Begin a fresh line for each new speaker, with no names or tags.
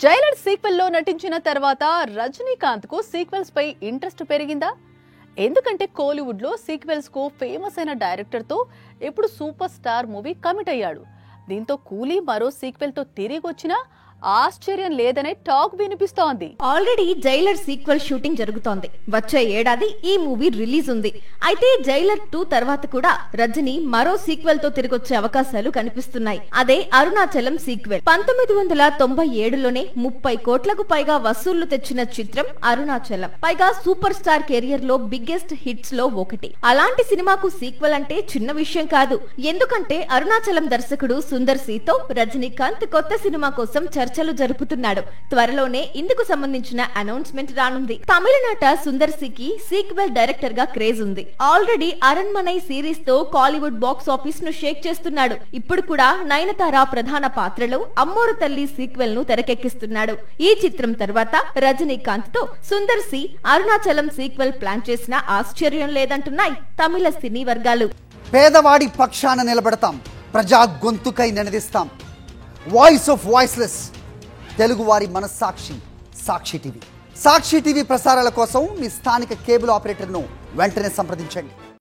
Jailer sequel లో నటించిన తర్వాత రజనీకాంత్ కు సీక్వెల్స్ పై ఇంట్రెస్ట్ పెరిగిందా? ఎందుకంటే కోలీవుడ్ లో సీక్వెల్స్ కు ఫేమస్ అయిన డైరెక్టర్ తో ఇప్పుడు సూపర్ స్టార్ మూవీ కమిట్ అయ్యాడు. దీంతో కూలీ మరో సీక్వెల్ తో తిరిగి వచ్చినా ఆశ్చర్యం లేదనే టాక్ వినిపిస్తోంది.
ఆల్రెడీ జైలర్ సీక్వెల్ షూటింగ్ జరుగుతోంది. వచ్చే ఏడాది ఈ మూవీ రిలీజ్ ఉంది. అయితే జైలర్ 2 తర్వాత కూడా రజనీ మరో సీక్వెల్ తో తిరిగొచ్చే అవకాశాలు కనిపిస్తున్నాయి. అదే అరుణాచలం సీక్వెల్. 1997లోనే 30 కోట్లకు పైగా వసూళ్లు తెచ్చిన చిత్రం అరుణాచలం. పైగా సూపర్ స్టార్ కెరియర్ లో బిగ్గెస్ట్ హిట్స్ లో ఒకటి. అలాంటి సినిమాకు సీక్వెల్ అంటే చిన్న విషయం కాదు. ఎందుకంటే అరుణాచలం దర్శకుడు సుందర్ సితో రజనీకాంత్ కొత్త సినిమా కోసం చర్చలు జరుపుతున్నాడు. త్వరలోనే ఇందుకు సంబంధించిన అనౌన్స్మెంట్ రానుంది. తమిళనాట సుందర్ సికి సీక్వెల్ డైరెక్టర్ గా క్రేజ్ ఉంది. ఆల్రెడీ అరణ్మనై సిరీస్ తో కాలీవుడ్ బాక్స్ ఆఫీస్ ను షేక్ చేస్తున్నాడు. ఇప్పుడు కూడా నయనతార ప్రధాన పాత్రలో అమ్మోరు తల్లి సీక్వెల్ ను తెరకెక్కిస్తున్నాడు. ఈ చిత్రం తర్వాత రజనీకాంత్ తో సుందర్ సి అరుణాచలం సీక్వెల్ ప్లాన్ చేసిన ఆశ్చర్యం లేదంటున్నాయి తమిళ సినీ వర్గాలు.
పేదవాడి పక్షాన నిలబడతాం, ప్రజా గొంతుకై నినదిస్తాం. వాయిస్ ఆఫ్ వాయిస్లెస్, తెలుగువారి మనస్సాక్షి సాక్షి టీవీ. సాక్షి టీవీ ప్రసారాల కోసం మీ స్థానిక కేబుల్ ఆపరేటర్ను వెంటనే సంప్రదించండి.